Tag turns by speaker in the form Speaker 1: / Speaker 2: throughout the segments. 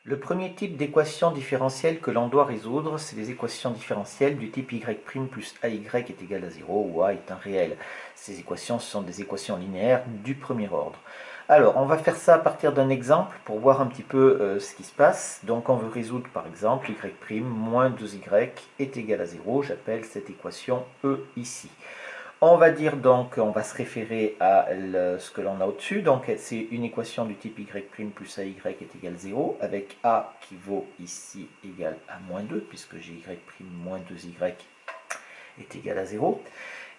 Speaker 1: Le premier type d'équation différentielle que l'on doit résoudre, c'est les équations différentielles du type y' plus ay est égal à 0, où a est un réel. Ces équations sont des équations linéaires du premier ordre. Alors, on va faire ça à partir d'un exemple pour voir un petit peu ce qui se passe. Donc, on veut résoudre par exemple y' moins 2y est égal à 0. J'appelle cette équation E ici. On va dire donc, on va se référer à ce que l'on a au-dessus. Donc, c'est une équation du type y' plus ay est égal à 0, avec a qui vaut ici égal à moins 2, puisque j'ai y' moins 2y est égal à 0.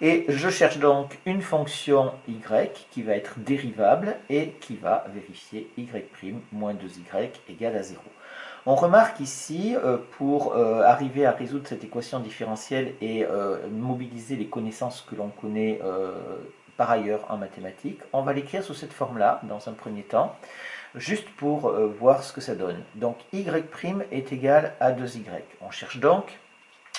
Speaker 1: Et je cherche donc une fonction y qui va être dérivable et qui va vérifier y' moins 2y égale à 0. On remarque ici, pour arriver à résoudre cette équation différentielle et mobiliser les connaissances que l'on connaît par ailleurs en mathématiques, on va l'écrire sous cette forme-là, dans un premier temps, juste pour voir ce que ça donne. Donc y' est égal à 2y. On cherche donc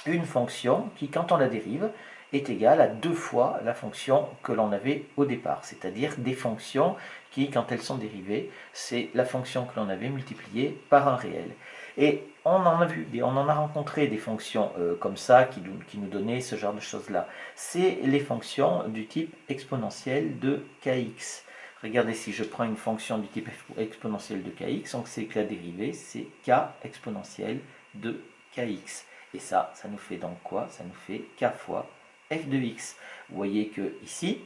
Speaker 1: une fonction qui, quand on la dérive, est égale à 2 fois la fonction que l'on avait au départ, c'est-à-dire des fonctions qui, quand elles sont dérivées, c'est la fonction que l'on avait multipliée par un réel. Et on en a vu, on en a rencontré des fonctions comme ça qui nous donnaient ce genre de choses-là. C'est les fonctions du type exponentielle de kx. Regardez, si je prends une fonction du type exponentielle de kx, donc c'est que la dérivée, c'est k exponentielle de kx. Et ça nous fait donc quoi? Ça nous fait k fois f de x. Vous voyez que ici,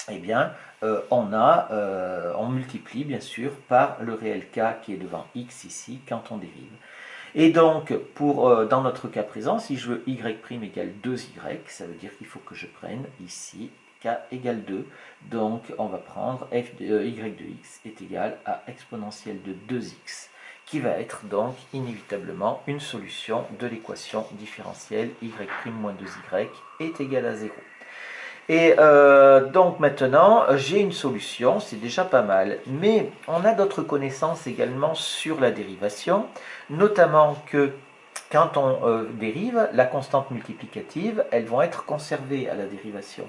Speaker 1: eh bien, on multiplie bien sûr par le réel k qui est devant x ici quand on dérive. Et donc, dans notre cas présent, si je veux y' égale 2y, ça veut dire qu'il faut que je prenne ici k égale 2. Donc, on va prendre y de x est égal à exponentielle de 2x, qui va être donc inévitablement une solution de l'équation différentielle y' moins 2y est égal à 0. Et donc maintenant, j'ai une solution, c'est déjà pas mal. Mais on a d'autres connaissances également sur la dérivation, notamment que quand on dérive, la constante multiplicative, elles vont être conservées à la dérivation.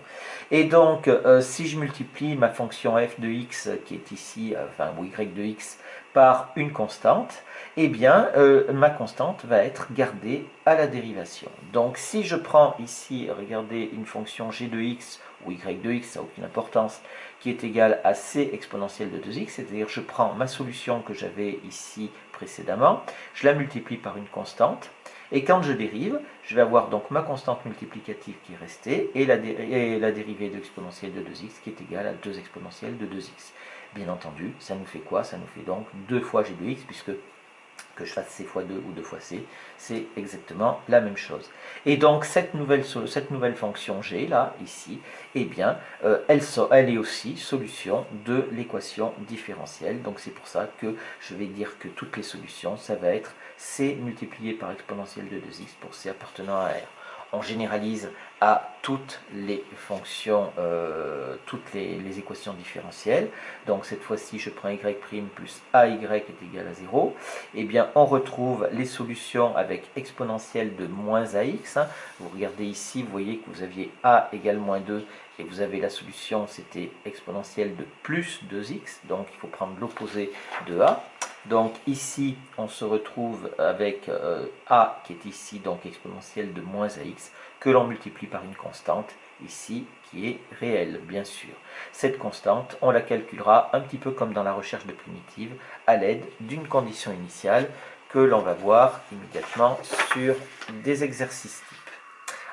Speaker 1: Et donc, si je multiplie ma fonction f de x, qui est ici, ou y de x, par une constante, eh bien, ma constante va être gardée à la dérivation. Donc, si je prends ici, regardez, une fonction g de x, ou y de x, ça n'a aucune importance, qui est égale à c exponentielle de 2x, c'est-à-dire je prends ma solution que j'avais ici précédemment, je la multiplie par une constante, et quand je dérive, je vais avoir donc ma constante multiplicative qui est restée, et la dérivée de l'exponentielle de 2x qui est égale à 2 exponentielle de 2x. Bien entendu, ça nous fait quoi? Ça nous fait donc 2 fois g de x, puisque que je fasse c fois 2 ou 2 fois c, c'est exactement la même chose. Et donc cette nouvelle fonction g, là, ici, eh bien, elle est aussi solution de l'équation différentielle. Donc c'est pour ça que je vais dire que toutes les solutions, ça va être c multiplié par exponentielle de 2x pour c appartenant à R. On généralise à toutes les fonctions, toutes les équations différentielles. Donc cette fois-ci, je prends y' plus ay est égal à 0. Eh bien, on retrouve les solutions avec exponentielle de moins ax. Vous regardez ici, vous voyez que vous aviez a égale moins 2 et vous avez la solution, c'était exponentielle de plus 2x. Donc il faut prendre l'opposé de a. Donc ici, on se retrouve avec a qui est ici, donc exponentielle de moins ax, que l'on multiplie par une constante, ici, qui est réelle, bien sûr. Cette constante, on la calculera un petit peu comme dans la recherche de primitives, à l'aide d'une condition initiale que l'on va voir immédiatement sur des exercices types.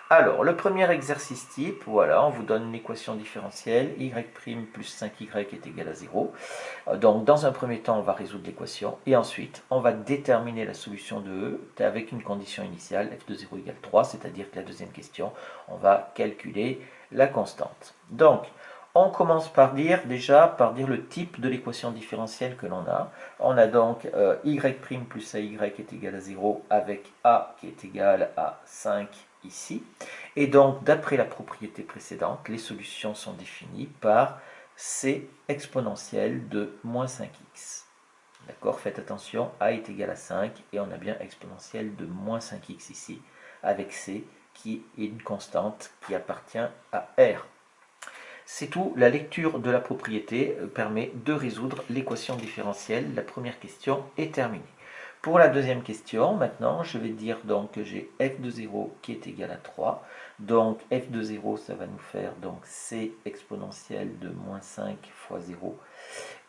Speaker 1: Alors, le premier exercice type, voilà, on vous donne une équation différentielle, y' plus 5y est égal à 0. Donc, dans un premier temps, on va résoudre l'équation, et ensuite, on va déterminer la solution de E avec une condition initiale, f de 0 égale 3, c'est-à-dire que la deuxième question, on va calculer la constante. Donc, on commence par dire le type de l'équation différentielle que l'on a. On a donc y' plus ay est égal à 0 avec a qui est égal à 5 ici. Et donc, d'après la propriété précédente, les solutions sont définies par c exponentielle de moins 5x. D'accord? Faites attention, a est égal à 5 et on a bien exponentielle de moins 5x ici, avec c qui est une constante qui appartient à R. C'est tout, la lecture de la propriété permet de résoudre l'équation différentielle. La première question est terminée. Pour la deuxième question, maintenant, je vais dire donc que j'ai f de 0 qui est égal à 3. Donc f de 0, ça va nous faire donc c exponentielle de moins 5 fois 0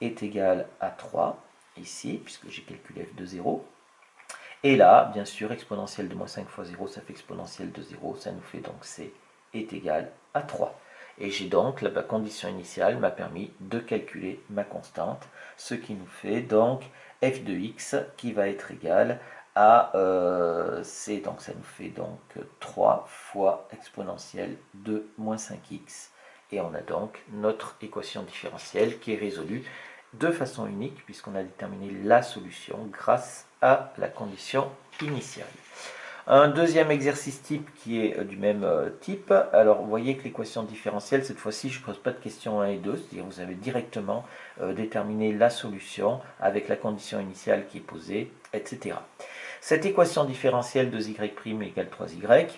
Speaker 1: est égal à 3, ici, puisque j'ai calculé f de 0. Et là, bien sûr, exponentielle de moins 5 fois 0, ça fait exponentielle de 0, ça nous fait donc c est égal à 3. Et j'ai donc, la condition initiale m'a permis de calculer ma constante, ce qui nous fait donc f de x qui va être égal à c, donc ça nous fait donc 3 fois exponentielle de moins 5x. Et on a donc notre équation différentielle qui est résolue de façon unique puisqu'on a déterminé la solution grâce à la condition initiale. Un deuxième exercice type qui est du même type. Alors vous voyez que l'équation différentielle, cette fois-ci, je ne pose pas de questions 1 et 2, c'est-à-dire vous avez directement déterminé la solution avec la condition initiale qui est posée, etc. Cette équation différentielle de y' égale 3y,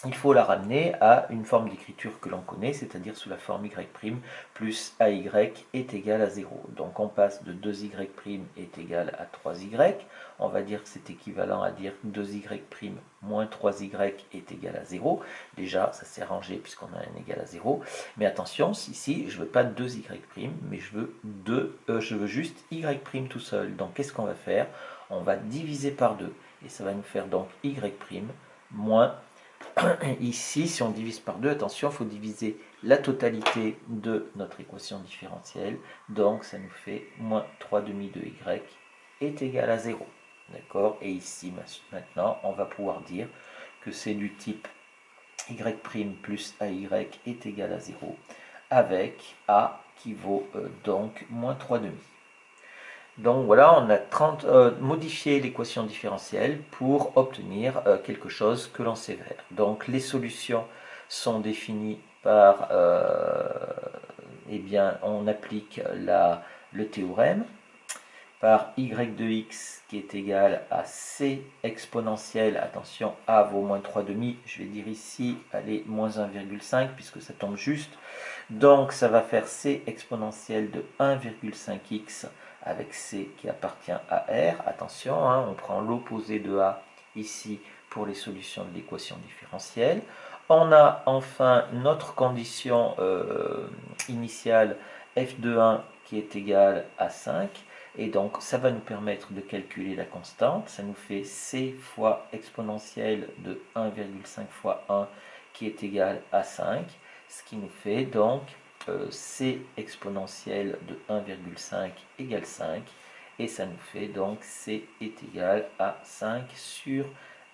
Speaker 1: il faut la ramener à une forme d'écriture que l'on connaît, c'est-à-dire sous la forme y' plus ay est égal à 0. Donc on passe de 2y' est égal à 3y. On va dire que c'est équivalent à dire 2y' moins 3y est égal à 0. Déjà, ça s'est rangé puisqu'on a un égal à 0. Mais attention, ici, je ne veux pas 2y', mais je veux juste y' tout seul. Donc qu'est-ce qu'on va faire? On va diviser par 2. Et ça va nous faire donc y' moins. Ici, si on divise par 2, attention, il faut diviser la totalité de notre équation différentielle. Donc, ça nous fait moins 3 demi de y est égal à 0. D'accord? Et ici, maintenant, on va pouvoir dire que c'est du type y' plus ay est égal à 0, avec a qui vaut donc moins 3 demi. Donc voilà, on a modifié l'équation différentielle pour obtenir quelque chose que l'on sait faire. Donc les solutions sont définies par, eh bien, on applique le théorème par y de x qui est égal à c exponentielle, attention, a vaut moins 3 demi, je vais dire ici, allez, moins 1,5 puisque ça tombe juste. Donc ça va faire c exponentielle de 1,5x avec c qui appartient à r. Attention, hein, on prend l'opposé de a ici pour les solutions de l'équation différentielle. On a enfin notre condition initiale f de 1 qui est égale à 5. Et donc ça va nous permettre de calculer la constante. Ça nous fait c fois exponentielle de 1,5 fois 1 qui est égal à 5. Ce qui nous fait donc c exponentielle de 1,5 égale 5. Et ça nous fait donc c est égal à 5 sur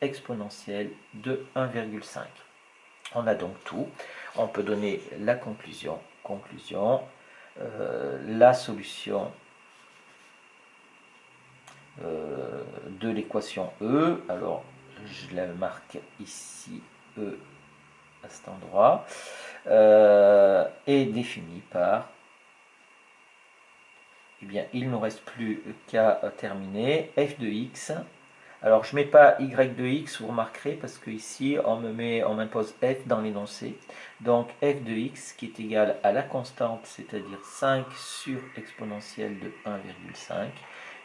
Speaker 1: exponentielle de 1,5. On a donc tout. On peut donner la conclusion. La solution de l'équation E, alors je la marque ici, E à cet endroit, est définie par, eh bien, il ne nous reste plus qu'à terminer, f de x. Alors je ne mets pas y de x, vous remarquerez, parce que ici on m'impose f dans l'énoncé. Donc f de x qui est égal à la constante, c'est-à-dire 5 sur exponentielle de 1,5,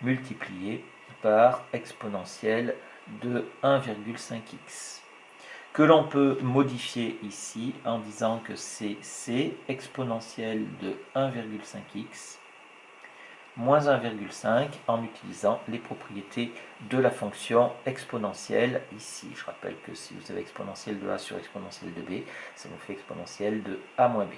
Speaker 1: multiplié par exponentielle de 1,5x. Que l'on peut modifier ici en disant que c'est c exponentielle de 1,5x moins 1,5 en utilisant les propriétés de la fonction exponentielle ici. Je rappelle que si vous avez exponentielle de a sur exponentielle de b, ça nous fait exponentielle de a moins b.